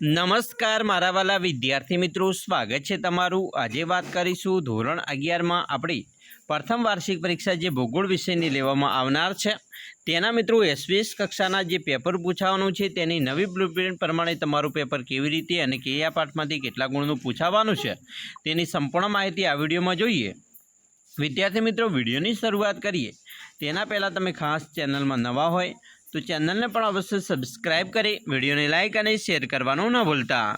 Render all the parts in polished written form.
નમસ્કાર મારા વાલા વિદ્યાર્થી મિત્રો, સ્વાગત છે તમારું। આજે વાત કરીશું ધોરણ 11માં આપણી પ્રથમ વાર્ષિક પરીક્ષા જે ભૂગોળ વિષયની લેવામાં આવનાર છે તેના મિત્રો 20 કક્ષાના જે પેપર પૂછાવાનું છે તેની નવી બ્લુપ્રિન્ટ પ્રમાણે તમારું પેપર કેવી રીતે અને કયા પાઠમાંથી કેટલા ગુણનું પૂછાવાનું છે તેની સંપૂર્ણ માહિતી આ વિડીયોમાં જોઈએ। વિદ્યાર્થી મિત્રો, વિડીયોની શરૂઆત કરીએ તેના પહેલાં તમે ખાસ ચેનલમાં નવા હોય તો ચેનલને પણ અવશ્ય સબસ્ક્રાઇબ કરી વિડીયોને લાઇક અને શેર કરવાનું ન ભૂલતા।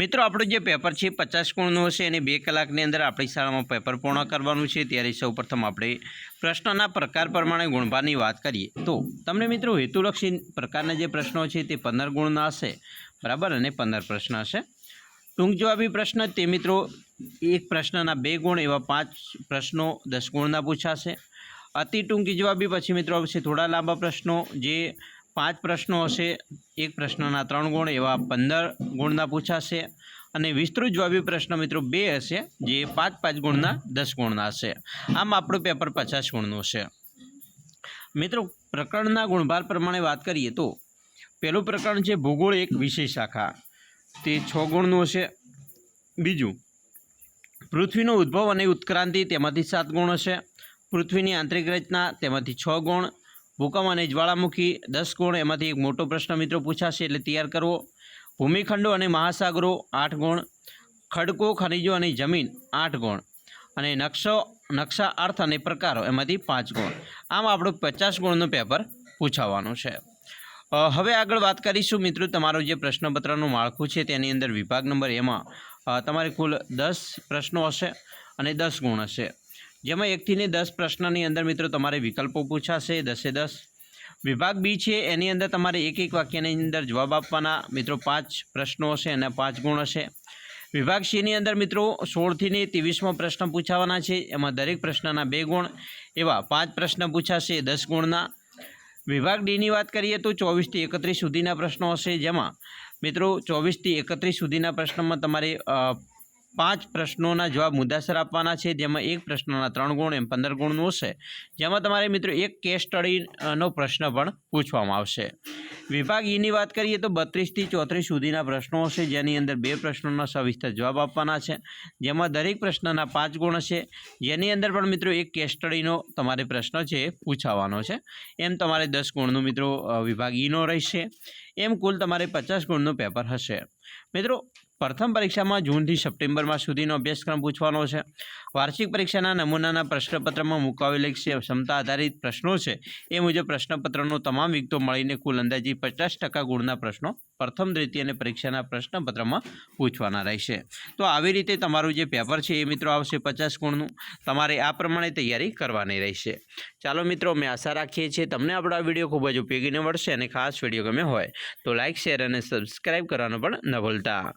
મિત્રો, આપણું જે પેપર છે 50 ગુણનું હશે અને 2 કલાકની અંદર આપણી શાળામાં પેપર પૂર્ણ કરવાનું છે। ત્યારે સૌપ્રથમ આપણે પ્રશ્નના પ્રકાર પ્રમાણે ગુણભારની વાત કરીએ તો તમને મિત્રો હેતુલક્ષી પ્રકારના જે પ્રશ્નો છે તે 15 ગુણના હશે, બરાબર, અને 15 પ્રશ્ન હશે। ટૂંક જવાબી પ્રશ્ન તે મિત્રો એક પ્રશ્નના 2 ગુણ એવા 5 પ્રશ્નો 10 ગુણના પૂછાશે। અતિ ટૂંકી જવાબી પછી મિત્રો આવશે થોડા લાંબા પ્રશ્નો જે 5 પ્રશ્નો હશે, એક પ્રશ્નના 3 ગુણ એવા 15 ગુણના પૂછાશે। અને વિસ્તૃત જવાબી પ્રશ્ન મિત્રો 2 હશે જે 5 ગુણના 10 ગુણના હશે। આમ આપણું પેપર 50 ગુણનું હશે। મિત્રો, પ્રકરણના ગુણભાર પ્રમાણે વાત કરીએ તો પહેલું પ્રકરણ છે ભૂગોળ એક વિષય શાખા, તે 6 ગુણનું હશે। બીજું પૃથ્વીનો ઉદ્ભવ અને ઉત્ક્રાંતિ, તેમાંથી 7 ગુણ હશે। પૃથ્વીની આંતરિક રચના, તેમાંથી 6 ગુણ। ભૂકંપ અને જ્વાળામુખી 10 ગુણ, એમાંથી એક મોટો પ્રશ્ન મિત્રો પૂછાશે એટલે તૈયાર કરવો। ભૂમિખંડો અને મહાસાગરો 8 ગુણ। ખડકો, ખનિજો અને જમીન 8 ગુણ। અને નકશા, અર્થ અને પ્રકારો એમાંથી 5 ગુણ। આમ આપણું 50 ગુણનું પેપર પૂછાવાનું છે। હવે આગળ વાત કરીશું મિત્રો તમારું જે પ્રશ્નપત્રનું માળખું છે તેની અંદર વિભાગ નંબર એમાં તમારે કુલ 10 પ્રશ્નો હશે અને 10 ગુણ હશે, જેમાં 1 થી 10 પ્રશ્નની અંદર મિત્રો તમારે વિકલ્પો પૂછાશે 10 એ 10। વિભાગ બી છે એની અંદર તમારે એક વાક્યની અંદર જવાબ આપવાના મિત્રો 5 પ્રશ્નો હશે અને 5 ગુણ હશે। વિભાગ સીની અંદર મિત્રો 16 થી 23મો પ્રશ્ન પૂછાવાના છે, એમાં દરેક પ્રશ્નના 2 ગુણ એવા 5 પ્રશ્ન પૂછાશે 10 ગુણના। વિભાગ ડીની વાત કરીએ તો 24 થી 31 સુધીના પ્રશ્નો હશે, જેમાં મિત્રો 24 થી 31 સુધીના પ્રશ્નમાં તમારે 5 પ્રશ્નોના જવાબ મુદ્દાસર આપવાના છે, જેમાં એક પ્રશ્નના 3 ગુણ એમ 15 ગુણનું હશે, જેમાં તમારે મિત્રો એક કેસ સ્ટડીનો પ્રશ્ન પણ પૂછવામાં આવશે। વિભાગ ઈની વાત કરીએ તો 32 થી 34 સુધીના પ્રશ્નો હશે, જેની અંદર 2 પ્રશ્નોના સવિસ્તર જવાબ આપવાના છે, જેમાં દરેક પ્રશ્નના 5 ગુણ હશે, જેની અંદર પણ મિત્રો એક કેસ સ્ટડીનો તમારે પ્રશ્ન છે પૂછાવાનો છે। એમ તમારે 10 ગુણનું મિત્રો વિભાગ ઈનો રહેશે। એમ કુલ તમારે 50 ગુણનું પેપર હશે। મિત્રો, પ્રથમ પરીક્ષામાં જૂનથી સપ્ટેમ્બર માસ સુધીનો અભ્યાસક્રમ પૂછવાનો છે। વાર્ષિક પરીક્ષાના નમૂનાના પ્રશ્નપત્રમાં મુકાવેલી ક્ષમતા આધારિત પ્રશ્નો છે એ મુજબ પ્રશ્નપત્રનો તમામ વિગતો મળીને કુલ અંદાજે 50% ગુણના પ્રશ્નો પ્રથમ, દ્વિતીય અને પરીક્ષાના પ્રશ્નપત્રમાં પૂછવાના રહેશે। તો આવી રીતે તમારું જે પેપર છે એ મિત્રો આવશે 50 ગુણનું, તમારે આ પ્રમાણે તૈયારી કરવાની રહેશે। ચાલો મિત્રો, અમે આશા રાખીએ છીએ તમને આપણો આ વિડીયો ખૂબ જ ઉપયોગી નીવડશે અને ખાસ વિડીયો ગમે હોય તો લાઇક, શેર અને સબસ્ક્રાઈબ કરવાનું પણ ન ભૂલતા।